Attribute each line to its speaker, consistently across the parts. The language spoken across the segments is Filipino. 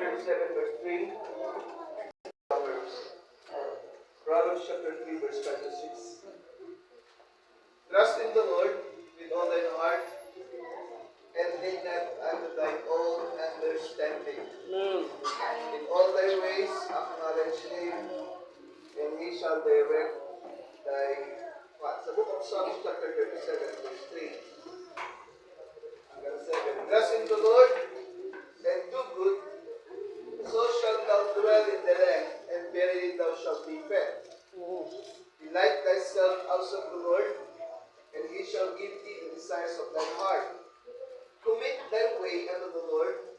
Speaker 1: 37, verse 3. Proverbs. Proverbs chapter 3, verse 5 to 6. Trust in the Lord with all thine heart, and lean not unto thine own understanding. In all thy ways acknowledge him, and he shall direct thy path. Sa book of Psalms chapter 37, verse 3 hanggang 7. Trust in the Lord and do good, so shalt thou dwell in the land, and verily thou shalt be fed. Delight thyself also in the Lord, and he shall give thee the desires of thine heart. Commit thy way unto the Lord,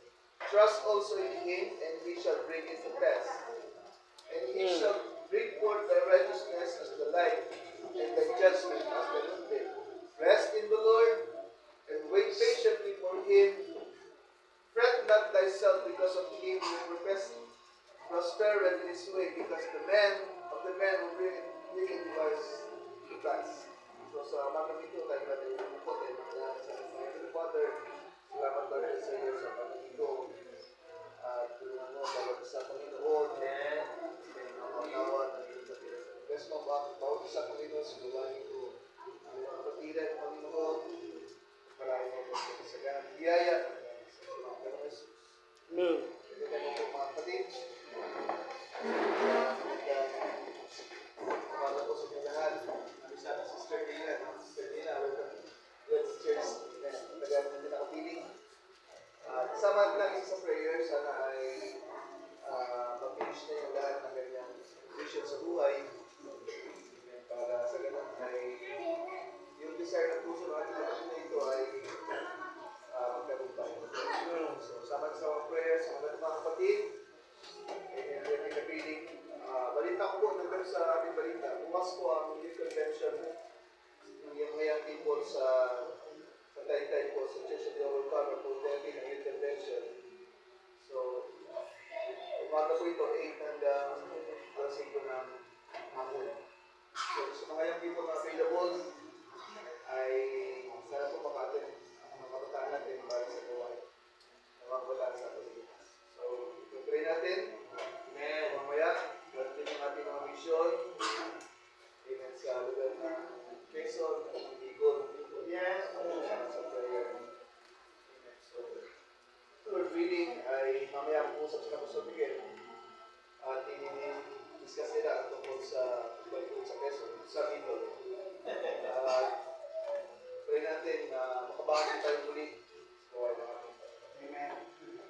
Speaker 1: trust also in him, and he shall bring it to pass. And he shall bring forth thy righteousness as the light, and thy judgment as the noonday. Rest in the Lord, and wait patiently for him. Fret not thyself because of him who prospereth in his way, because the man who bringeth wicked device to pass. So sa mga ito, tayo natin yung po, tayo mga sa Heavenly Father, salamat Lord sa iyo sa pag-ito. At tulungan mo, bawat isa Panginoon, and mga ng iyong kapila. Best mo, bawat isa Panginoon, sa gawain ko. Ang mga kapatiran, Panginoon, marami mo po sa ganang biyaya. Amen. Ito tayo po mga kapatid. Kumala po sa inyo lahat. Isa na Sister Dina. Sister Dina, welcome. Let's church. Tagaan natin nakapiling. Kasama lang isa sa prayer. Sana ay mag-finish na yung lahat ng ganyang vision sa buhay. Para sa ganun ay yung desire ng puso ng ating kapatid na ito ay magkaroon tayo. So, sama-sama prayer sa mga kapatid. And then, nagkapiling. Balita ko po, nagkaroon sa ating balita. Bukas po ang youth convention ng Young People sa Taytay po, sa Church of the Overcomer po, 30 ng youth convention. So, umaga po ito, 8 hanggang alas 5 ng hapon. So, sa mga young people na available, ay sana po maka-attend ang mga kabataan natin para sa gawain ng mga kabataan sa Pilipinas. So, pray natin. Amen. Mamaya, gawin yung ating mga mission. Amen. Sa lugar na Quezon, Bicol. Yes. Sa prayer. Amen. So, Lord reading ay mamaya ang usap sa Apostol Miguel. At i-discuss nila tungkol sa Bicol sa Quezon, sa Bicol. Pray natin na makabangon tayo muli. Amen.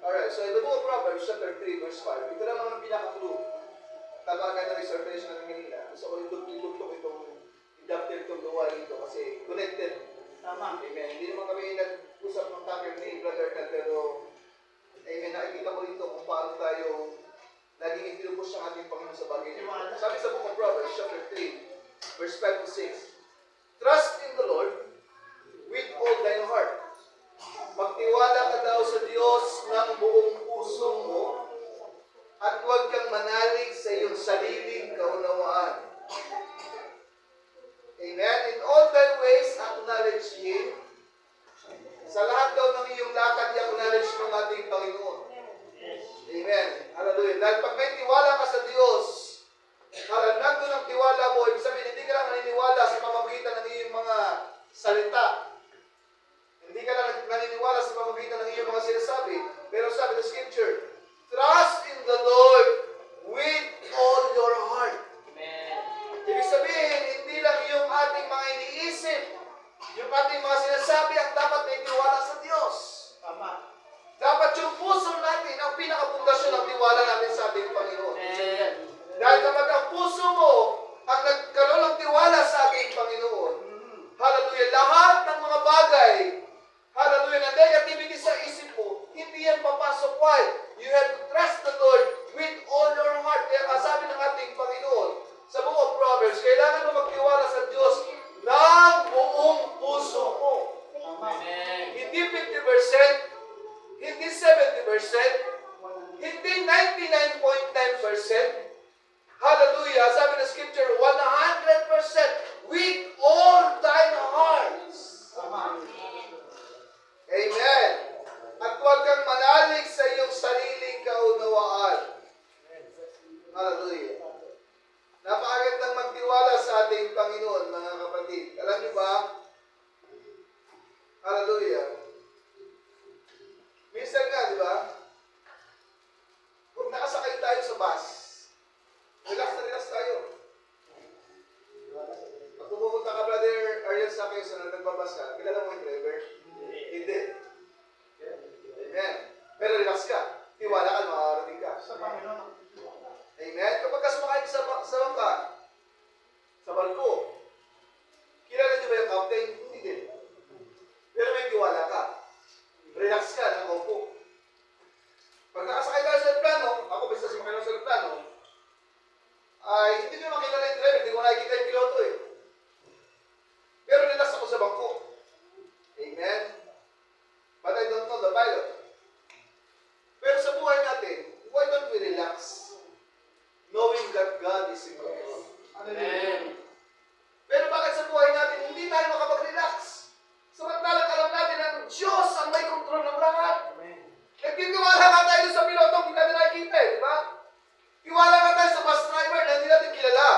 Speaker 1: Alright, so in the book of Proverbs, chapter 3, verse 5, ito naman ang pinaka-clue. Tabagan na reservation natin kanina. Gusto ko itugtog itong inductive itong gawa dito kasi connected. Tama. Amen. Hindi naman kami nag-usap ng topic ni Brother Ted, pero amen, nakikita ko dito kung paano tayo naging intinubos ang ating Panginoon sa bagay niyo. Sabi sa book of Proverbs, chapter 3, verse 5 to 6, trust in the Lord with all thine heart. Magtiwala ka daw sa Diyos ng buong puso mo at huwag kang manalig sa iyong sariling kaunawaan. Amen? In all thy ways, acknowledge Him. Sa lahat daw ng iyong lakad, i-acknowledge ng ating Panginoon. Amen. Hallelujah. Dahil pag may tiwala ka sa Diyos, nandun ang tiwala mo, ibig sabihin, hindi ka lang naniniwala sa pamamagitan ng iyong mga salita. Hindi ka lang naniniwala sa pamamagitan ng iyong mga sinasabi. Pero sabi ng Scripture, trust in the Lord with all your heart. Amen. Ibig sabihin, hindi lang yung ating mga iniisip, yung ating mga sinasabi ang dapat may tiwala sa Diyos. Tama. Dapat yung puso natin ang pinakapundasyon ng tiwala natin sa ating Panginoon. Amen. Dahil kapag ang puso mo ang nagkaroon ng tiwala sa ating Panginoon, hallelujah, lahat ng mga bagay, hallelujah, na negativity sa isip mo, hindi yan papasok. Why? You have to trust the Lord with all your heart. Kaya kasabi ng ating Panginoon sa book of Proverbs, kailangan mo magtiwala sa Diyos ng buong puso mo. Amen. Hindi 50%, hindi 70%, hindi 99.9%. Hallelujah. Sabi ng Scripture, 100% with all thine hearts. Amen. At huwag kang manalig sa iyong sariling kaunawan. sa bangka, sa barko. Kilala niyo ba yung captain? Hindi din. Pero may tiwala ka. Relax ka, nakaupo. Pag nakasakay tayo sa aeroplano, ako basta sumakay lang sa aeroplano, ay hindi ko makilala yung driver, hindi ko nakikita yung piloto eh. Pero relax ako sa bangko. Amen? But I don't know the pilot. Pero sa buhay natin, why don't we relax? Knowing that God is in control.
Speaker 2: Amen.
Speaker 1: Pero bakit sa buhay natin, hindi tayo makapag-relax? Samantalang alam natin ang Diyos ang may kontrol ng lahat. Nagtitiwala nga tayo sa piloto, hindi natin nakikita eh, di ba? Tiwala nga tayo sa bus driver na hindi natin kilala.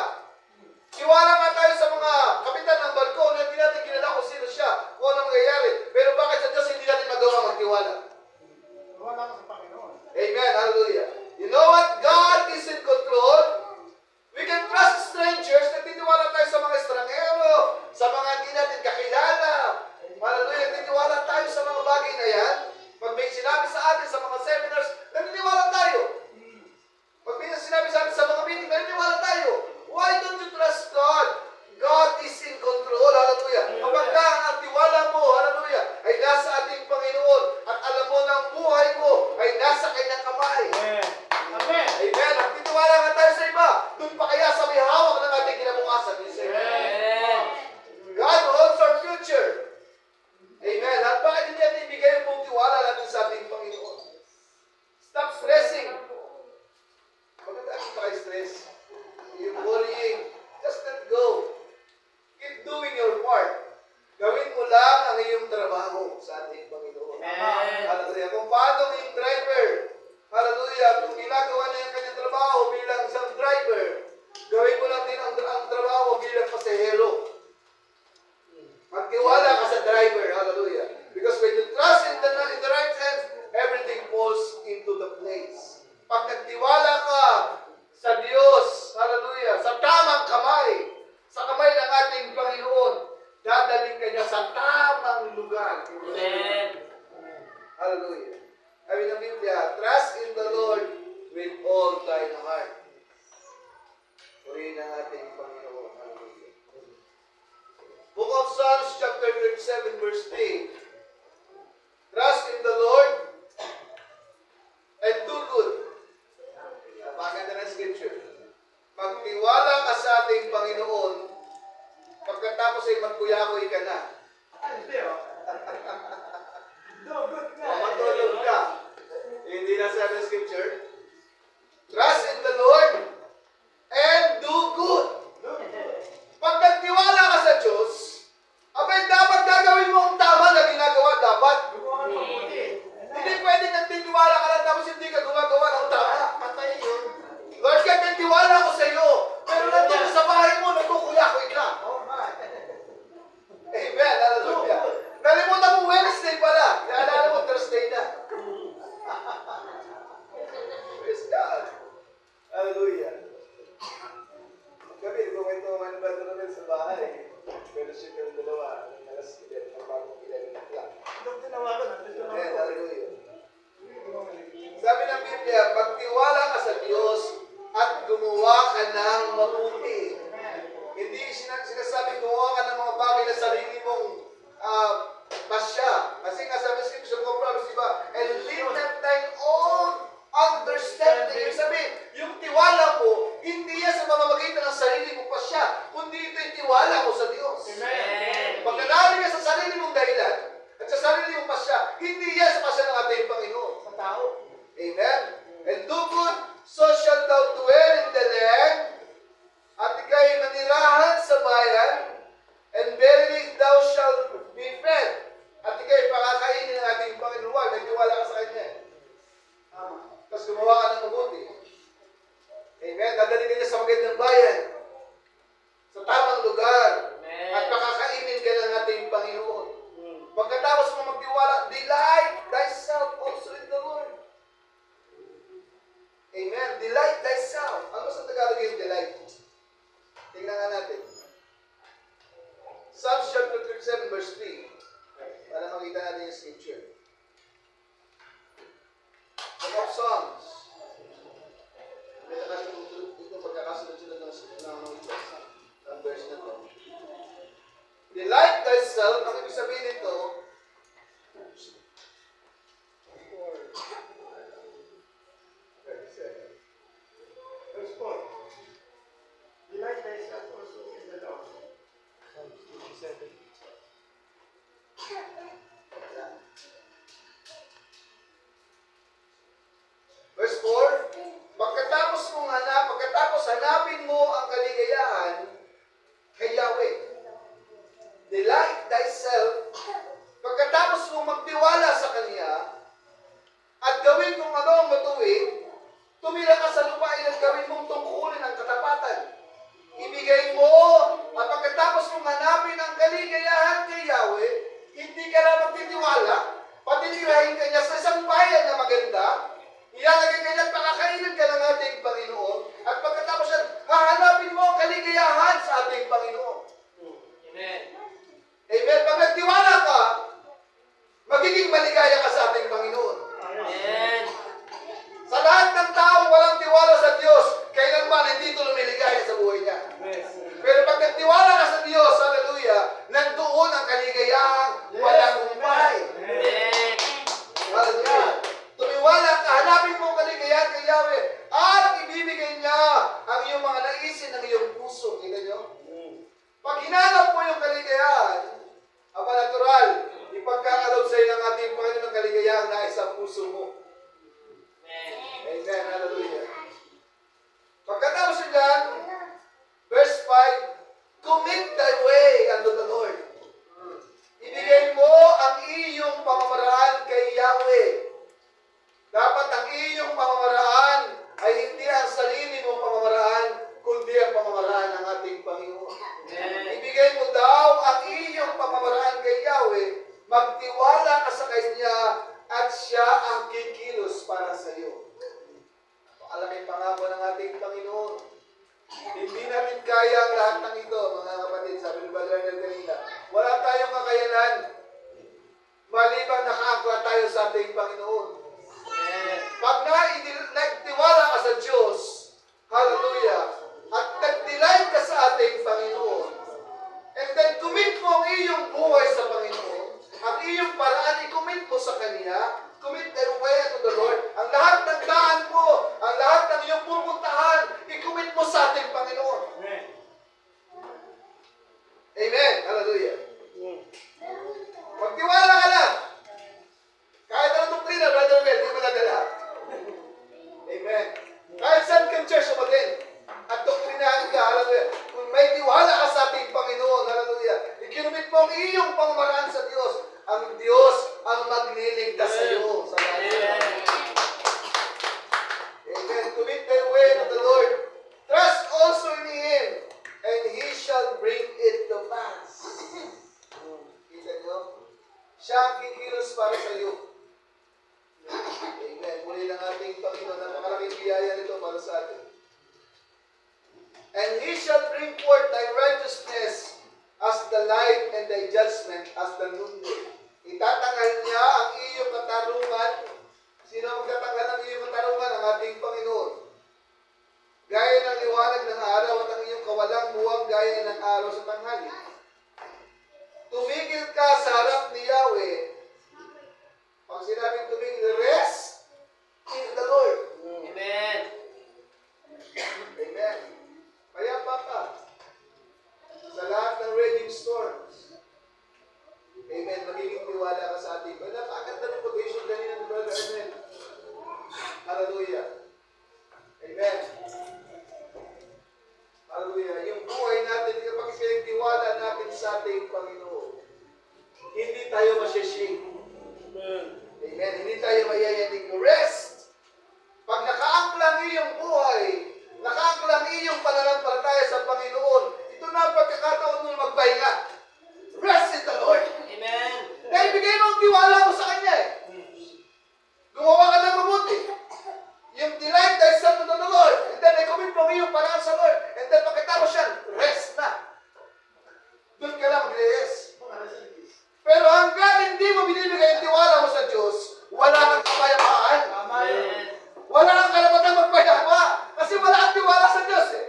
Speaker 1: Tiwala nga tayo sa mga kapitan ng barko na hindi natin kilala kung sino siya, kung ano mangyayari. Pero bakit sa Diyos hindi natin magawa magtiwala?
Speaker 2: Wala ka sa Panginoon.
Speaker 1: Amen. Hallelujah. You know what? God is in control. We can trust strangers. Nagtitiwala tayo sa mga estrangero, sa mga hindi natin kakilala. Hallelujah. Nagtitiwala tayo sa mga bagay na yan. Pag may sinabi sa atin sa mga seminars, nagtitiwala tayo. Pag may sinabi sa atin sa mga meeting, nagtitiwala tayo. Why don't you trust God? God is in control. Hallelujah. Kapag ang tiwala mo, hallelujah, ay nasa ating Panginoon at alam mo na ang buhay mo ay nasa kanyang kamay.
Speaker 2: Amen.
Speaker 1: Amen. Ang titiwala nga tayo sa iba, doon pa kaya sa may hawak ng ating kinabukasan.
Speaker 2: Amen.
Speaker 1: God holds our future. Amen. At bakit hindi natin ibigay yung buong tiwala natin sa ating Panginoon? Stop stressing. Bakit natin pa kayo stress? Yung worrying. Just let go. Keep doing your part. Gawin mo lang ang iyong trabaho sa ating Panginoon.
Speaker 2: Amen.
Speaker 1: Hallelujah. Kung paano yung driver, hallelujah, kung ginagawa niya yung kanyang trabaho bilang isang driver, gawin mo lang din ang trabaho bilang pasahero. Magtiwala ka sa driver, hallelujah. Because when you trust in the right hands, everything falls into the place. Pag nagtiwala ka sa Diyos, hallelujah, sa tamang kamay, sa kamay ng ating Panginoon, dadaling ka niya sa tamang lugar.
Speaker 2: Amen.
Speaker 1: Hallelujah. Sabi ng Biblia, trust in the Lord with all thine heart. Purihin ang ating Panginoon. Hallelujah. Book of Psalms, chapter 37, verse 3. Trust in the Lord and do good. Napakaganda ng scripture. Magtiwala ka sa ating Panginoon, pagkatapos ay magkuyakoy ka na. Matulog ka. Hindi na sabi ng scripture. Trust in the Lord and do good. Pag nagtiwala ka sa Diyos, abay dapat gagawin mo ang tama na ginagawa dapat. Hindi pwedeng nagtitiwala ka lang tapos hindi ka gumagawa ng tama. Lord, kaya nagtiwala ko sa iyo, pero nandun sa bahay mo, nagkukuyakoy ka. Amen. Hallelujah. Nalimutan mo Wednesday pala. Naalala mo Thursday na. Praise God. Hallelujah. Gabi, kumento man ba naman sa bahay? Pero siya yung dalawa, alas 11, pagpapong 11 o'clock. Amen. Hallelujah. Sabi ng Biblia, pagtiwala ka sa Diyos at gumawa ka ng mabuti. Hindi sinasabi gumawa ka ng mga bagay na sarili mong pasya. Kasi nga sabi sa Scripture ko, promise, diba? And lean not thine own understanding. Ibig sabihin, yung tiwala mo, hindi yan sa mamamagitan ng sarili mong pasya, kundi ito yung tiwala mo sa Diyos.
Speaker 2: Amen.
Speaker 1: Pag nanalo ka sa sarili mong dahilan, at sa sarili mong pasya, hindi yan sa pasya ng ating Panginoon. Sa tao. Amen? And do good, so shalt thou dwell in the land, at ikay manirahan sa bayan, and verily thou shalt be fed. At ikay pakakainin ng ating Panginoon. Nagtiwala ka sa Kanya. Tapos gumawa ka ng mabuti. Amen? Dadalhin niya sa magandang bayan, sa tamang lugar, at pakakainin ka ng ating Panginoon. Pagkatapos mo magtiwala, delight thyself also in the Lord. Amen. Delight thyself. Ano sa Tagalog yung delight? Tingnan nga natin. Psalms chapter 37 verse 3. Para makita natin yung scripture. Book of Psalms. Dito pagkakasunod-sunod ng ganyan, pakakainin ka ng ating Panginoon. At pagkatapos yan, hahanapin mo ang kaligayahan sa ating Panginoon.
Speaker 2: Amen.
Speaker 1: Amen. Pag nagtiwala ka, magiging maligaya ka sa ating Panginoon.
Speaker 2: Amen.
Speaker 1: Sa lahat ng taong walang tiwala sa Diyos, kailanman hindi ito lumiligaya sa buhay niya. Pero pag nagtiwala ka sa Diyos, hallelujah, nandoon ang kaligayahang walang humpay.
Speaker 2: Amen.
Speaker 1: Hallelujah. Tumiwala ka, hanapin mo ang kaligayahan kay Yahweh at ibibigay niya ang iyong mga naisin ng iyong puso. Kita niyo? Pag hinanap mo yung kaligayahan, aba natural, ipagkakalob sa iyo ng ating Panginoon ng kaligayahan na sa puso mo. Amen. Hallelujah. Pagkatapos niyan, verse 5, commit thy way unto the Lord. Ibigay mo ang iyong pamamaraan kay Yahweh. Dapat ang iyong pamamaraan ay hindi ang sarili mong pamamaraan, kundi ang pamamaraan ng ating Panginoon. Ibigay mo daw ang iyong pamamaraan kay Yahweh, magtiwala ka sa Kanya at Siya ang kikilos para sa iyo. Alam ang pangako ng ating Panginoon. Hindi natin kaya ang lahat ng ito, mga kapatid, sabi ni Brother Ernel kanina. Wala tayong kakayanan maliban nakaakla tayo sa ating Panginoon. Pag nagtiwala ka sa Diyos, hallelujah, at nagdelight ka sa ating Panginoon, and then commit mo ang iyong buhay sa Panginoon, ang iyong paraan, i-commit mo sa Kanya, commit thy way to the Lord, ang lahat ng daan mo, ang lahat ng iyong pupuntahan, i-commit mo sa ating Panginoon. Amen. Hallelujah. Magtiwala ka lang. Kahit anong doktrina, Brother Mel, di mo nadala. Amen. Kahit saan kang church umatin, at doktrinahan ka, hallelujah. Kung may tiwala ka sa ating Panginoon, hallelujah, ikinumit mo ang iyong pamamaraan sa Diyos. Ang Diyos ang magliligtas sa iyo. Amen. Amen. Commit thy way to the Lord. Trust also in Him, and He shall bring it to pass. Kita niyo? Siya ang kikilos para sa iyo. Amen. Muli ng ating Panginoon, napakalaking biyaya nito para sa atin. And He shall bring forth thy righteousness as the light and thy judgment as the noonday. Itatanggal niya ang iyong katarungan. Sino magtatanggal ng iyong katarungan? Ang ating Panginoon. Gaya ng liwanag ng araw at ang iyong kawalang buwang gaya ng araw sa tanghali. Tumigil ka sa harap ni Yahweh. Pag sinabing tumigil, rest in the Lord.
Speaker 2: Amen.
Speaker 1: Amen. Payapa ka sa lahat ng raging storms. Amen. Magiging tiwala ka sa ating. Napakaganda ng quotation kanina ni Brother Ernel. Hallelujah. Amen. Hallelujah. Yung buhay natin, kapag tiwala natin sa ating Panginoon, hindi tayo masyashake. Amen. Hindi tayo mayayanig. Rest. Pag nakaangklang iyong buhay, nakaangklang iyong pananampalataya sa Panginoon, ito na ang pagkakataon mo magpahinga. Rest in the Lord.
Speaker 2: Amen.
Speaker 1: Dahil bigay mo ang tiwala mo sa Kanya eh. Gumawa ka ng mabuti. Yung delight thy self to the Lord. And then, i-commit mo iyong paraan sa Lord. And then, pagkatapos yan, rest na. Doon ka lang mag-rest. Pero hanggang hindi mo binibigay ang tiwala mo sa Diyos, wala kang kapayapaan.
Speaker 2: Amen.
Speaker 1: Wala kang karapatang magpayapa. Kasi wala kang tiwala sa Diyos eh.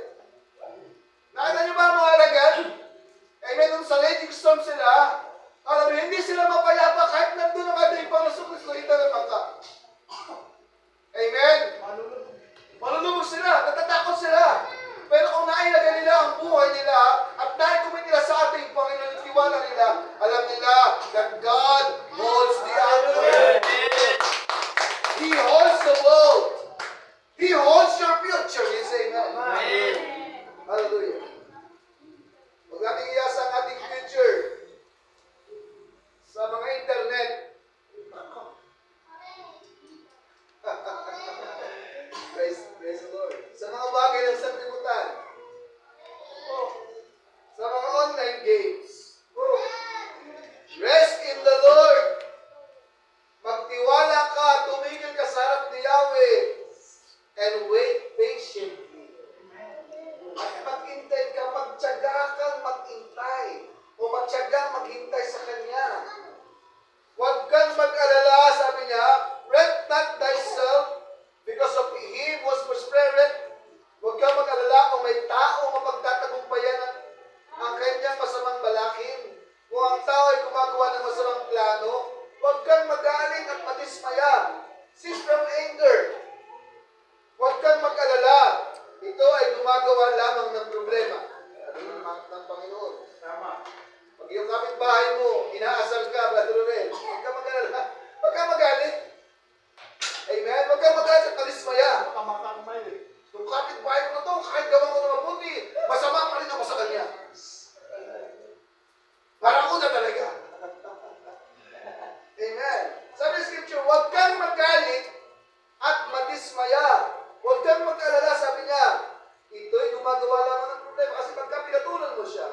Speaker 1: Nakita niyo ba ang mga alagan? Amen, nung sa raging storm sila, alam mo, hindi sila mapayapa kahit nandun ang ating Panginoon Kristo, ito naman ka. Amen. Malulubog sila, natatakot sila. Pero kung nailagay nila ang buhay nila at naikumit nila sa ating Panginoon at tiwala nila, alam nila that God holds the answer. He holds the world. He holds your future. You say amen.
Speaker 2: Amen.
Speaker 1: Hallelujah. Huwag nating iyasa ang ating future sa mga internet. Praise the Lord. Sa mga bagay ng sanlibutan. Sa mga online games. Rest in the Lord. Magtiwala ka, tumigil ka sa harap ni Yahweh. patiently. At maghintay ka, magtiyaga kang maghintay. O magtiyagang maghintay sa Kanya. Huwag kang mag-alala, sabi niya, fret not thyself because of him was prospereth. Huwag kang mag-alala kung may tao mapagtatagumpayan ang kanyang masamang balakid. Kung ang tao ay gumagawa ng masamang plano, huwag kang magalit at madismaya. Cease from anger. Huwag kang mag-alala. Ito ay gumagawa lamang ng problema. Sabi ng Panginoon. Tama. Pag yung kapitbahay mo, inaasal ka, Brother Ruel, huwag kang mag-alala. Huwag kang magalit. Amen? Huwag kang magalit at madismaya. Yung kapitbahay mo na to, kahit gawin ko na mabuti, masama pa rin ako sa kanya. Parang una talaga. Amen. Sabi ng Scripture, huwag kang magalit at madismaya. Huwag kang mag-alala, sabi niya. Ito'y gumagawa lamang ng problema. Kasi pagka pinatulan mo siya,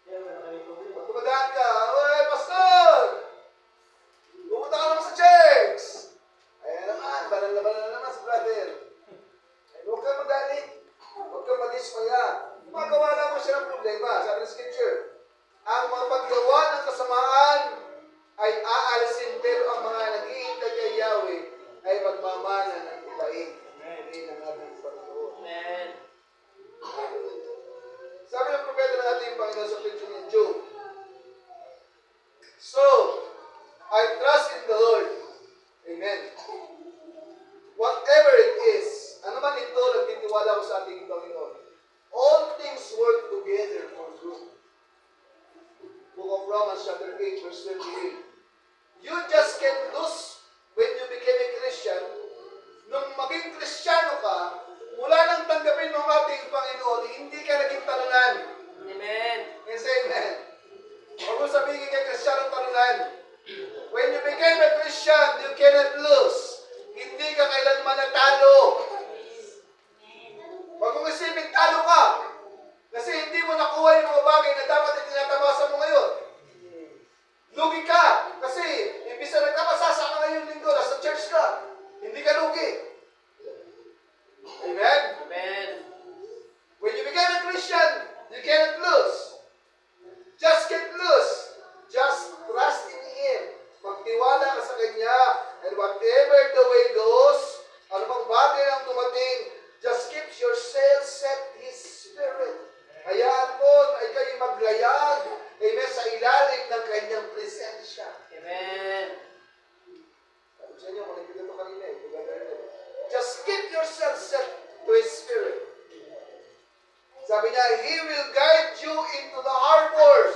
Speaker 1: pag dumadaan ka, "Oy, pastor! Pumunta ka naman sa church!" Ayan naman, banal na naman sa brother. Huwag kang magalit. Huwag kang madismaya. Gumagawa lamang siya ng problema. Sabi ng Scripture, ang mga paggawa ng kasamaan ay aalisin, pero ang mga naghihintay kay Yahweh ay magmamana ng ibain. Amen ang ating Panginoon.
Speaker 2: Amen.
Speaker 1: Sabi ng propeta ng ating Panginoon sa picture ni Job, "So, I trust in the Lord." Amen. Whatever it is, ano man ito, nagtitiwala ko sa ating Panginoon. All things work together for good. Book of Romans chapter 8 verse 28. You just can't lose when you became a Christian. Nung maging Kristiyano ka, mula nang tanggapin mo ang ating Panginoon, hindi ka naging talunan.
Speaker 2: Amen.
Speaker 1: Yes, amen. Huwag mo sabihin kay Kristiyanong talunan. When you became a Christian, you cannot lose. Hindi ka kailanman natalo. Huwag mong isipin talo ka. Kasi hindi mo nakuha yung mga bagay na dapat na tinatamasa mo ngayon. Lugi ka. Kasi imbis na nagkapasasa ka ngayong linggo, nasa church ka. Hindi ka lugi. Amen?
Speaker 2: Amen.
Speaker 1: When you become a Christian, you cannot lose. Just can't lose. Just trust in Him. Magtiwala ka sa Kanya. And whatever the way goes, ano bang bagay ang dumating, just keep yourself set His Spirit. Hayaan mo ay kayo maglayag, amen, sa ilalim ng Kanyang presensya.
Speaker 2: Amen.
Speaker 1: Sabi sa inyo, kung nagpito kanina just keep yourself set to His Spirit. Sabi niya, He will guide you into the harbors.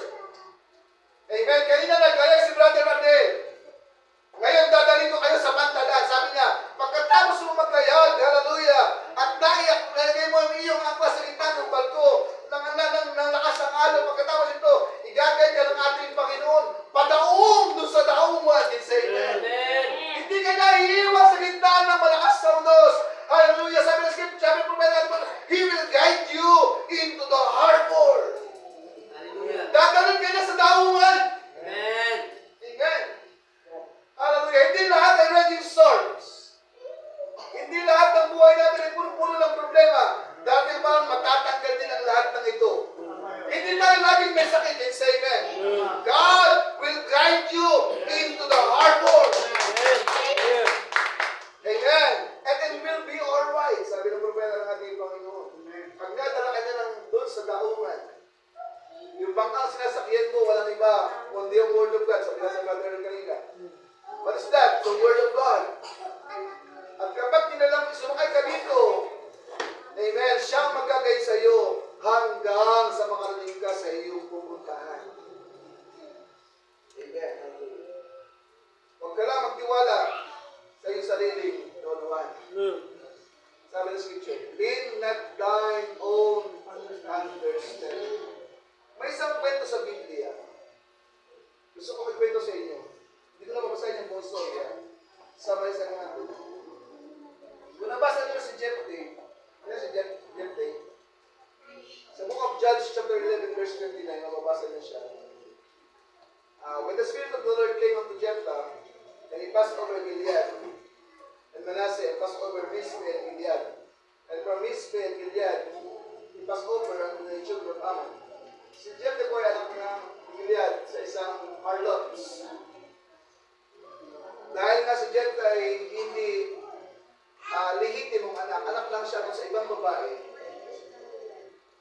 Speaker 1: Amen. Kanina naglayag si Brother Randel. Ngayon dadalhin ko kayo sa pantalan. Sabi niya, pagkatapos mo maglayag, hallelujah, at nalagay mo ang iyong angkla sa gitna ng barko, ng lakas ng alon, pagkatapos ito, igagay ka ng ating Panginoon, padaong doon sa daungan. Amen.
Speaker 2: Amen.
Speaker 1: Hindi ka nahihiwa sa gitna ng malakas na unos. Hallelujah. Sabi ng Scripture, sabi ng propeta, He will guide you into the harbor.
Speaker 2: Hallelujah.
Speaker 1: Dadalhin ka na sa daungan.
Speaker 2: Amen.
Speaker 1: Amen. Hallelujah. Hindi lahat ay raging storms. Hindi lahat ng buhay natin ay puno-puno ng problema. Dahil parang matatanggal din ang lahat ng ito. Hindi tayo laging may sakit. It's amen. God will guide you into the harbor. Amen. And it will be alright. Sabi ng propeta ng ating Panginoon. Pag nadala ka niya ng doon sa daungan, yung bangkang sinasakyan mo, walang iba, kundi ang Word of God. Sabi na sa brother kanina. What is that? The Word of God. At kapag sumakay ka dito, amen, siyang magagay sa iyo hanggang sa makarating ka sa iyong pupuntahan. Amen. Huwag ka lang magtiwala sa iyong sariling doon. Sabi ng Scripture, lean not thine own understanding. May isang kwento sa Biblia. Gusto ko ikwento sa inyo. Hindi ko na mabasahin yung buong story. Sama-isa natin. Kung nabasa nyo si Jephthah, sa book of Judges chapter 11 verse 29, mababasa niyo siya. When the Spirit of the Lord came unto Jephthah, and he passed over Gilead, and Manasseh, and passed over Mizpeh and Gilead, Ismael, Gilead, he passed over unto the children of Ammon. Si Jephthah po ay anak ng Gilead sa isang harlot. Dahil nga si Jephthah ay hindi lehitimong anak, anak lang siya sa ibang babae,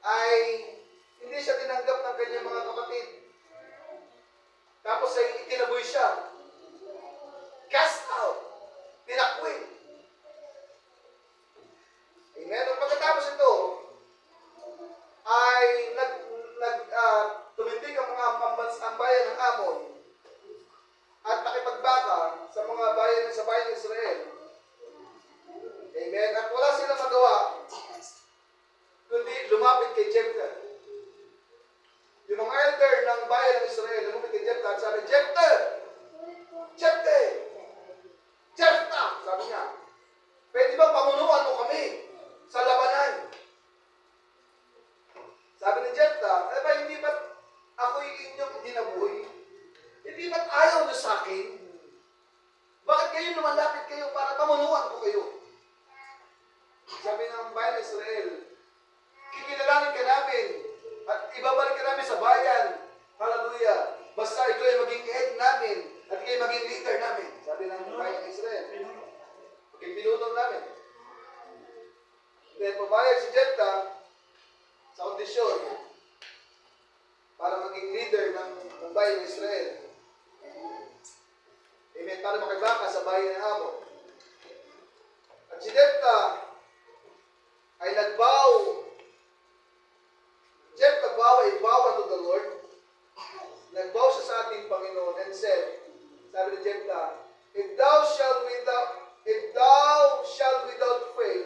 Speaker 1: ay hindi siya tinanggap ng kanyang mga kapatid. Tapos ay itinaboy siya. Cast out. Tinakwil. Amen. At pagkatapos ito, ay tumindig ang mga ang bayan ng Ammon at nakipagbaka sa mga bayan sa bayan ng Israel. Amen. At wala silang magawa kundi lumapit kay Jephthah. Yung mga elder ng bayan ng Israel lumapit kay Jephthah at sabi, Jephthah! Jephthah! Jephthah! Sabi niya, pwede bang pamunuan mo kami sa labanan? Sabi ni Jephthah, eh ba hindi ba't ako'y inyong dinaboy? Hindi ba't ayaw niyo sa akin? Bakit kayo lumalapit kayo para pamunuan ko kayo? Sabi ng bayan ng Israel, kikilalanin ka namin at ibabalik ka namin sa bayan. Hallelujah. Basta ito ay maging head namin at ito ay maging leader namin. Sabi ng bayan ng Israel. Maging pinunong namin. Then pumayag si Jephthah sa kondisyon para maging leader ng bayan ng Israel. Amen. Para makibaka sa bayan ng Ammon. At si Jephthah ay nagbow. Jephthah ay bow unto the Lord. Nagbow siya sa ating Panginoon and said, sabi ni Jephthah, if thou shalt without fail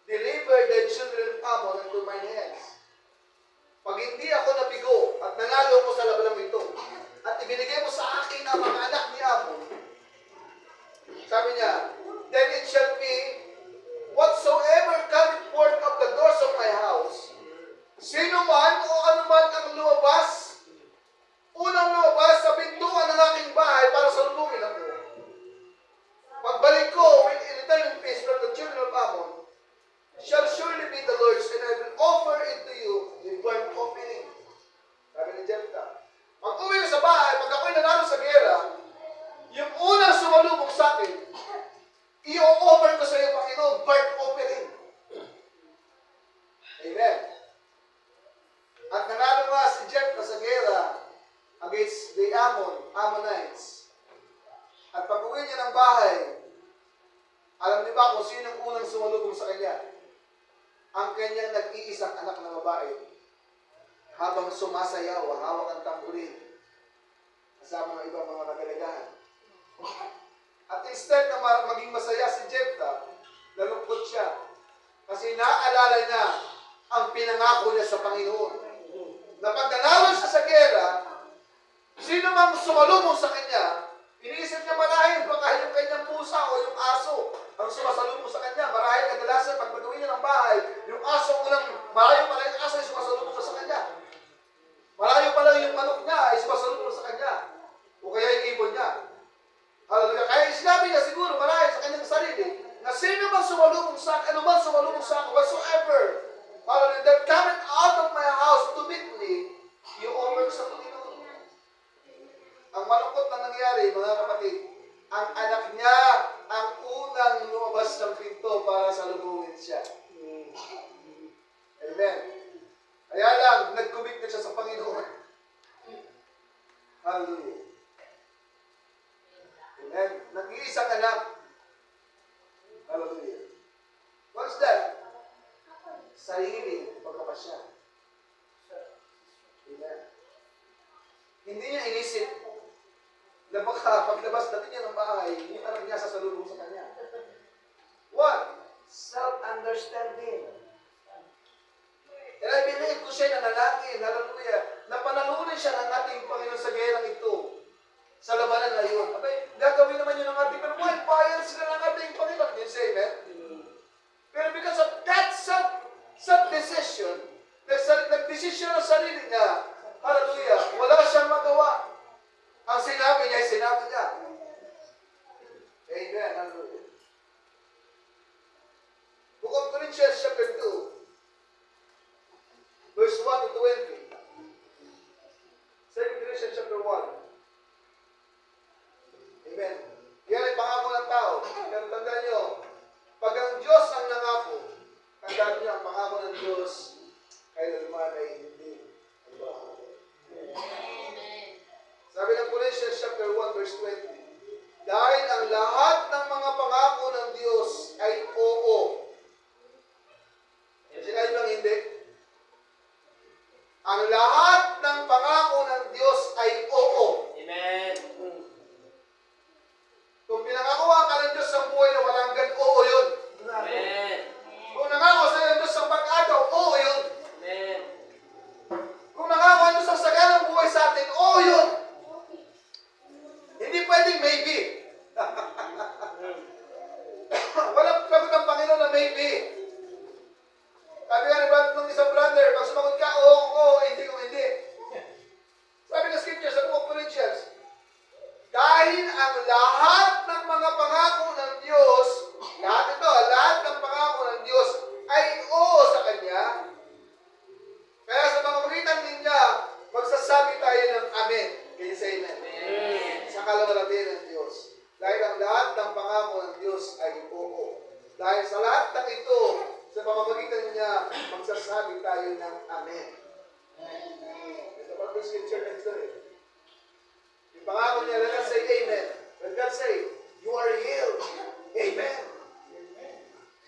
Speaker 1: deliver the children of Ammon into mine hands. Pag hindi ako nabigo at nanalo ko sa labanang ito, at ibinigay mo sa akin ang mga anak ni Ammon, sabi niya, then it shall be whatsoever cometh forth of the doors of my house, sino man o anuman ang lumabas, unang lumabas sa pintuan ng aking bahay para salubungin ako. Pagbalik ko, will return in peace from the children of Ammon, shall surely be the Lord's, and I will offer it to you in burnt offering. Sabi ni Jephthah, pag uwi ko sa bahay, pag ako'y nanalo sa gera, yung unang sumalubong sa akin, i-offer ko sa iyo, Panginoon, burnt offering. Amen. At nanalo nga si Jephthah sa gera against the Ammonites. At pag uwi niya ng bahay, alam niyo ba kung sino ang unang sumalubong sa kanya? Ang kanyang nag-iisang anak na babae. Habang sumasayaw, hawak ang tamburin. Kasama ng ibang mga kagalagahan. At instead na maging masaya si Jephthah, nalungkot siya. Kasi naaalala niya ang pinangako niya sa Panginoon. Na pag nanalo siya sa gera, sino mang sumalubong sa kanya, iniisip niya marahil baka yung kanyang pusa o yung aso ang sumasalubong sa kanya. Marahil kadalasan pag pag-uwi niya ng bahay, yung aso malayo pala yung aso ay sumasalubong sa kanya. Malayo pala yung manok niya ay sumasalubong sa kanya. O kaya yung ibon niya. Hallelujah. Kaya sinabi niya siguro marahil sa kanyang sarili na sino man sumalubong sa akin, ano man sumalubong sa akin, whatsoever, hallelujah, that coming out of my house to meet me, you offer sa Panginoon. Ang malungkot na nangyari, mga kapatid, ang anak niya ang unang lumabas ng pinto para salubungin siya. Amen. Kaya lang, nag-commit na siya sa Panginoon. Hallelujah. Amen. Nag-iisang anak. Hallelujah. What's that? Sariling pagkapasya. Amen. Hindi niya inisip na baka paglabas natin niya ng bahay, yung anak niya sasalubong sa kanya. What? Self-understanding. And I believe kung siya'y nanalangin, hallelujah, na panalunin siya ng ating Panginoon sa gerang ito, sa labanan na yun. Abay, gagawin naman yun ng ating Panginoon. Why? Bayan sila ng ating Panginoon. You say, amen? Pero because of that self-decision, nag-decision ng sarili niya, hallelujah, wala siyang magawa. Ang sinabi niya ay sinabi niya. Amen. Hallelujah. Book of Corinthians chapter 2, verse 1 to 20. 2 Corinthians chapter 1. Amen. Yan ay pangako ng tao. Pero tandaan nyo, pag ang Diyos ang nangako, tandaan nyo, ang pangako ng Diyos kailanman ay hindi nagbabago. Sabi ng Corinthians chapter 1 verse 20, dahil ang lahat ng mga pangako ng Diyos ay oo. Sinabi bang hindi? Ang lahat ng pangako ng Diyos ay oo.
Speaker 2: Amen.
Speaker 1: Kung pinangakuha ka ng Diyos sa buhay na walang gan, oo yun.
Speaker 2: Amen.
Speaker 1: Kung nangako sa ng Diyos sa pag-agaw, oo yun.
Speaker 2: Amen.
Speaker 1: Kung nangako ang Diyos sa saganang buhay sa atin, oo yun. Hindi pwedeng maybe. Walang sagot ang Panginoon na maybe. Sabi nga ni Brad nung isang brother, pag sumagot ka, oo, hindi kung hindi. Sabi ng scripture sa Book of Corinthians, dahil ang lahat ng mga pangako ng Diyos, lahat ng pangako ng Diyos ay oo sa Kanya. Kaya sa mga magitan niya, magsasabi tayo ng Amen. Can you say Amen?
Speaker 2: Amen.
Speaker 1: Sa kalawalatian ng Diyos. Dahil ang lahat ng pangako ng Diyos ay oo. Dahil sa lahat ng ito, sa pamamagitan niya, magsasabi tayo ng Amen. Ito pa yung scripture next to it. Yung pangako niya, let us say Amen. When God say, you are healed. Amen.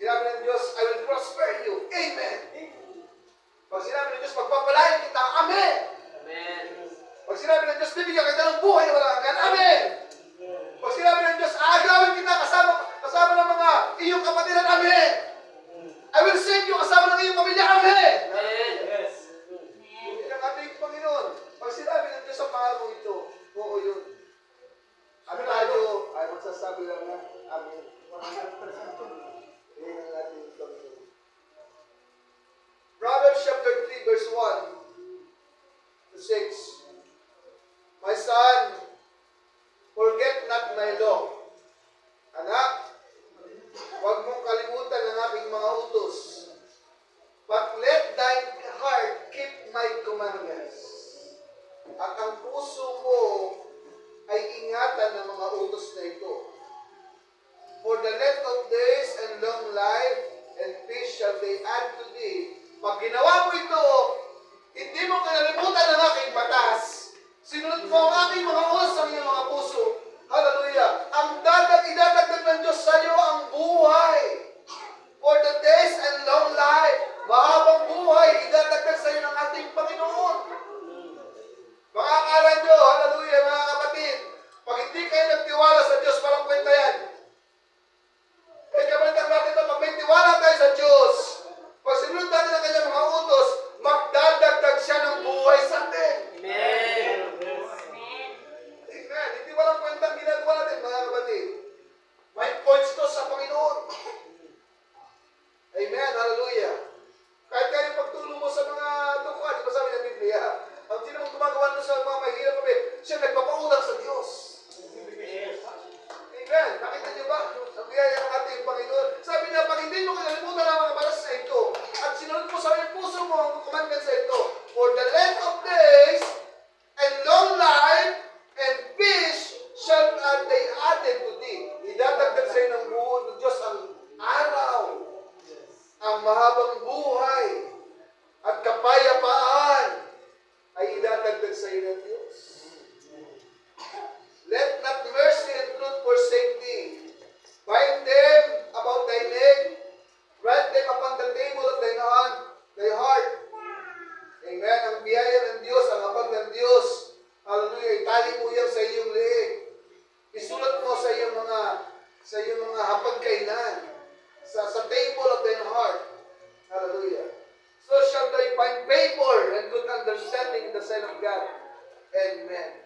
Speaker 1: Sinabi ng Diyos, I will prosper you. Amen. Pag sinabi ng Diyos, pagpapalain kita. Amen.
Speaker 2: Amen.
Speaker 1: Pag sinabi ng Diyos, bibigyan kita ng buhay na walang hanggan. Amen. Pag sinabi ng Diyos, aagawin kita kasama ng mga iyong kapatiran. Amen. I will save you kasama ng iyong pamilya. Amen.
Speaker 2: Amen. Yes.
Speaker 1: Hindi ang ating Panginoon. Pag sinabi ng Diyos sa pangako ito, oo yun. At tayo ay magsasabi lang na Amen. Yan ang ating Panginoon. Proverbs chapter 3 verse 1 to 6. My son, forget not my law. Anak, huwag mong kalimutan ang aking mga utos. But let thine heart keep my commandments. At ang puso mo ay ingatan ng mga utos na ito. For the length of days and long life and peace shall they add to thee. Pag ginawa mo ito, hindi mo kalalimutan ang aking batas. Sinunod mo ang aking mga utos sa iyong mga puso. Hallelujah. Ang idadagdag ng Diyos sa iyo ang buhay. For the days and long life, mahabang buhay, idadagdag sa iyo ng ating Panginoon. Mga akala nyo, hallelujah, mga kapatid, pag hindi kayo nagtiwala sa Diyos, parang kwenta yan. Kaya kabalitan natin ito, pag may tiwala tayo sa Diyos, pag sinunod natin ang kanyang mga utos, magdadagdag siya ng buhay sa atin.
Speaker 2: Amen.
Speaker 1: Amen. Hindi walang kwentang ginagawa natin, mga kapatid. May points to sa Panginoon. Amen. Hallelujah. Kahit kayo pagtulong mo sa mga dukha, di ba sabi ng Biblia, ang sino mong gumagawa nun sa mga mahirap kami, siya nagpapautang sa Diyos. Amen. Nakita niyo ba? Ang biyaya ng ating Panginoon. Sabi niya, pag hindi mo kalalimutan ang mga batas sa ito, at sinunod mo sa iyong puso mo ang commandments sa ito, for the length of days and long life and peace shall they added to thee. Idadagdag sa iyo ng buhay ng Diyos ang araw, ang mahabang buhay, at kapayapaan ay idadagdag sa iyo ng Diyos. Let not mercy and truth forsake thee. Bind them about thy neck, write them upon the table of thine heart. Amen. Ang biyaya ng Diyos, ang habag ng Diyos, hallelujah, itali mo yan sa iyong leeg. Isulat mo sa iyong mga hapagkainan, sa table of thine heart. Hallelujah. So shall they find favor and good understanding in the sight of God. Amen.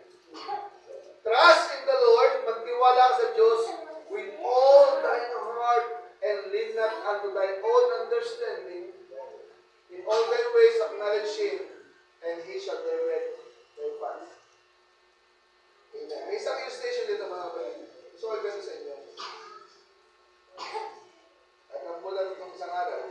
Speaker 1: Trust in the Lord, magtiwala sa Diyos with all thine heart and lean not unto thine own understanding. In all thy ways acknowledge Him, and He shall direct thy path. Amen. May isang illustration dito, mga kapatid. Gusto ko i sa inyo. At ang mula nitong isang araw,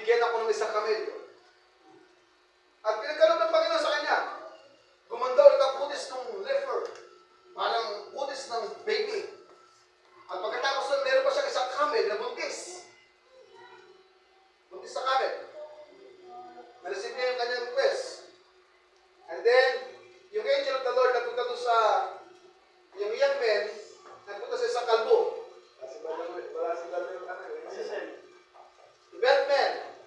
Speaker 1: bigyan ako ng isang kamelyo. At pinagkaroon ng Panginoon sa kanya. Gumanda ulit ang kutis ng leper. Parang kutis ng baby. At pagkatapos nun, meron pa siyang isang camel na buntis. Buntis sa camel. Na-receive niya yung kanyang request. And then, yung angel of the Lord nagpunta doon sa yung young man, nagpunta sa isang kalbo. Wala si kalbo yung ano. The bad man.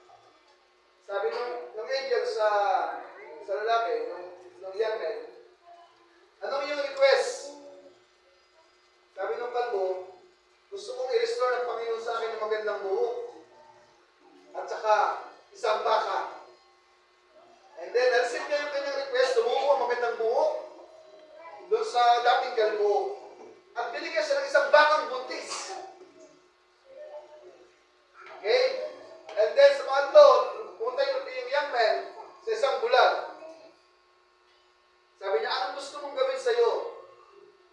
Speaker 1: Sabi ng angel sa lalaki, ng young man, anong yung request? Sabi ng kalbo, gusto kong i-restore ng Panginoon sa akin ng magandang buhok. At saka, isang baka. And then, na-receive niya yung kanyang request, tumuko ang magandang buhok doon sa dating kalbo. At binigyan siya ng isang bakang buntis. Okay? And then, sa pangatlo, pumunta yung young man sa isang bulag. Sabi niya, anong gusto mong gawin sa'yo?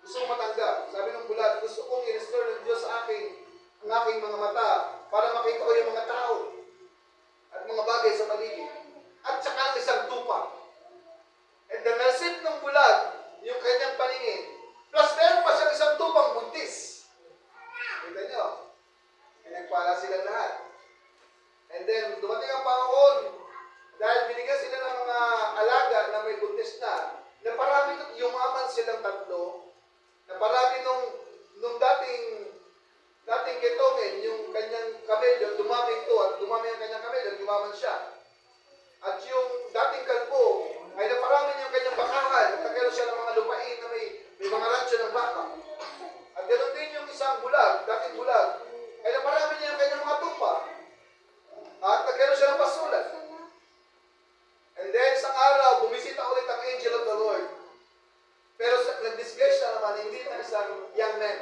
Speaker 1: Gusto mong matanggap? Sabi ng bulag, gusto kong i-restore ng Diyos sa akin ang aking mga mata para makita ko yung mga tao at mga bagay sa paligid. At saka ang isang tupa. And the receipt ng bulag, yung kanyang paningin, plus meron pa siyang isang tupang buntis. Kita nyo? Pinagpala silang lahat. And then, dumating ang panahon, dahil binigyan sila ng mga alaga na may buntis na parami yumaman silang tatlo, na parami nung dating ketongin, yung kanyang kamelyo, dumami ito, at dumami ang kanyang kamelyo, yumaman siya. At yung dating kalbo, ay naparami niya yung kanyang bakahan, at nagkaroon siya ng mga lupain na may mga rancho ng baka. At ganoon din yung isang bulag, dating bulag, ay naparami niya yung kanyang mga tupa. At nagkaroon siya ng pasulat. And then, isang araw, bumisita ulit ang angel of the Lord. Pero nag-disguise siya naman, hindi na isang young man,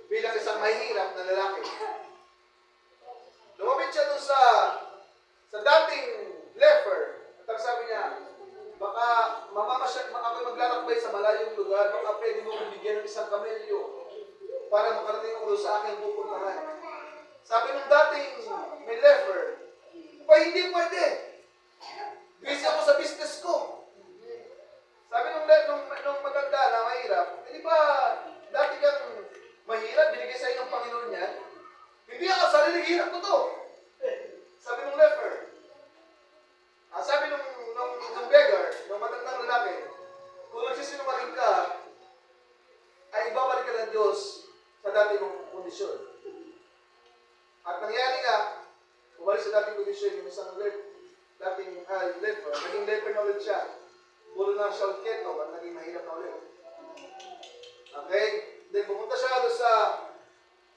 Speaker 1: bilang isang mahirap na lalaki. Lumapit siya doon sa dating leper. At ang sabi niya, baka ako'y maglalakbay sa malayong lugar, baka pwede mo bigyan ng isang kamelyo para makarating ako doon sa aking pupuntahan. Sabi ng dating may leper, hindi pwede. Busy ako sa business ko. Sabi nung matanda na mahirap, hindi ba dati kang mahirap, binigay sa ng Panginoon niya? Hindi ako, sariling hirap ko to. Sabi nung leper. Sabi nung beggar, nung matandang lalaki, kung nagsisinungaling ka, ay ibabalik ka ng Diyos sa dati mong kondisyon. At nangyari nga, bumalik sa dating kondisyon, yung isang dating leper, naging leper na ulit siya. Puro na siya keto, at naging mahirap na ulit. Okay? Then pumunta siya doon sa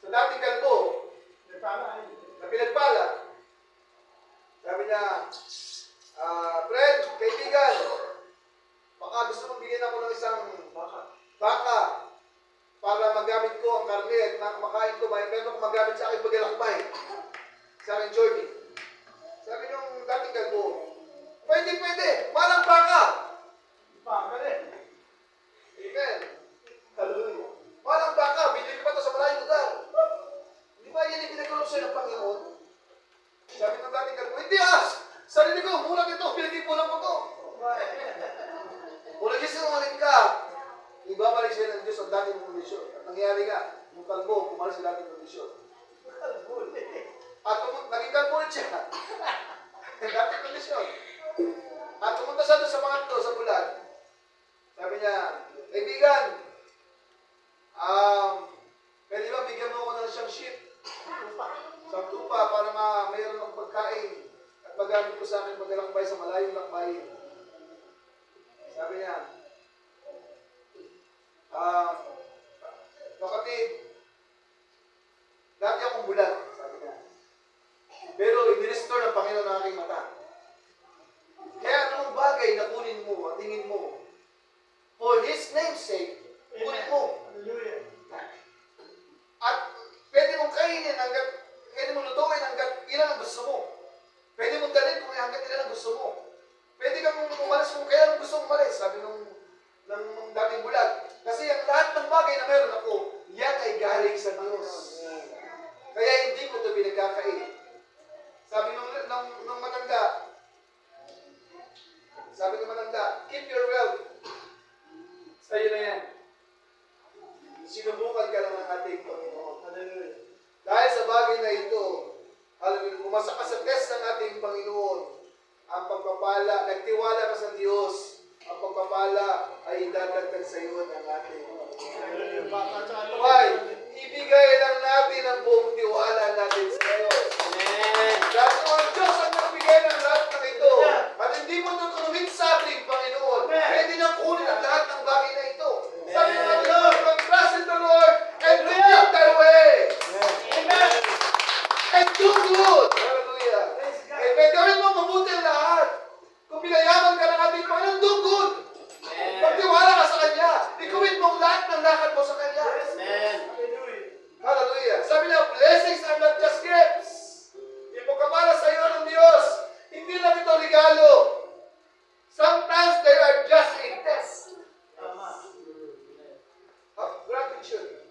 Speaker 1: dating kalbo, na pinagpala. Sabi niya, friend, kaibigan, baka gusto mong bigyan ako ng isang baka para magamit ko ang karne at makain ko, pero kung magamit sa aking paglalakbay, sa aking journey. Sabi nung dating kalbo, pwede, walang baka. Baka rin. Amen. Hallelujah. Walang baka, binili pa ito sa malayong lugar. Di ba yan yung pinag-corruption ng Panginoon? Sabi ng dating kalbo, hindi sarili ko, mura nito, pinag-ipunan ko to. Kung nagsisinungaling ka, ibabalik siya ng Diyos ang dating kondisyon. At nangyari nga, yung kalbo, bumalik sa dating kondisyon. At naging kalbo rin siya. Dating kondisyon. At pumunta siya doon sa mga ito, sa bulag. Sabi niya, kaibigan, pwede ba bigyan mo ako ng siyang sheep? Sa tupa para mayroon ng pagkain at magamit ko sa akin paglalakbay sa malayong lakbay. Sabi niya, kapatid, dati akong bulag, sabi niya. Pero i-restore ng Panginoon ang aking mata. Kaya anong bagay na kunin mo at tingin mo, for His name's sake, kunin mo. At pwede mong kainin pwede mong lutuin hanggat ilan ang gusto mo. Pwede mong dalhin kung hanggat ilan ang gusto mo. Pwede kang umalis kung kailan gusto mong umalis, sabi ng dating bulag. Kasi ang lahat ng bagay na meron ako, yan ay galing sa Diyos. Kaya hindi ko ito pinagkakain. Sabi ng Hallelujah. Pumasa ka sa test ng ating Panginoon. Ang pagpapala, nagtiwala ka sa Diyos. Ang pagpapala ay dadagdag sa iyo ng ating Panginoon. Why? Ibigay lang natin ang buong tiwala natin sa Diyos.
Speaker 2: Amen.
Speaker 1: Dahil kung ang Diyos ang nagbigay ng lahat ng ito, at hindi mo ito kunumit sa ating Panginoon, pwede nang kunin ang lahat ng bagay na ito. Sabi ng ating Lord, trust in the Lord and commit thy way. Amen. And do good. Hallelujah. Amen. Gawin mo mabuti ang lahat. Kung pinayaman ka ng ating Panginoon, do good. Magtiwala ka sa Kanya. I-commit mo lahat ng lakad mo sa Kanya.
Speaker 2: Amen.
Speaker 1: Hallelujah. Sabi niya, blessings are not just gifts. Ipagkabala sa iyo ng Diyos. Hindi lang ito regalo. Sometimes they are just a test. Gratitude.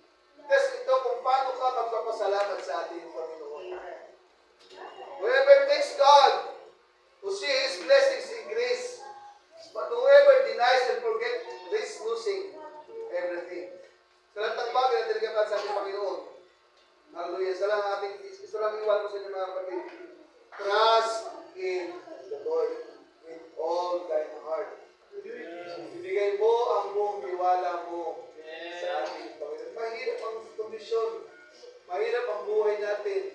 Speaker 1: Test ito kung paano ka magpapasalamat sa ating Panginoon. Whoever thanks God, who see His blessings in grace, but whoever denies and forgets this losing everything. Sa lahat ng bagay na tinigatan sa ating Panginoon. Hallelujah. Isa lang iwan ko sa inyo mga kapatid. Trust in the Lord with all thine heart. Ibigay mo ang buong tiwala mo sa ating Panginoon. Mahirap ang kondisyon. Mahirap ang buhay natin.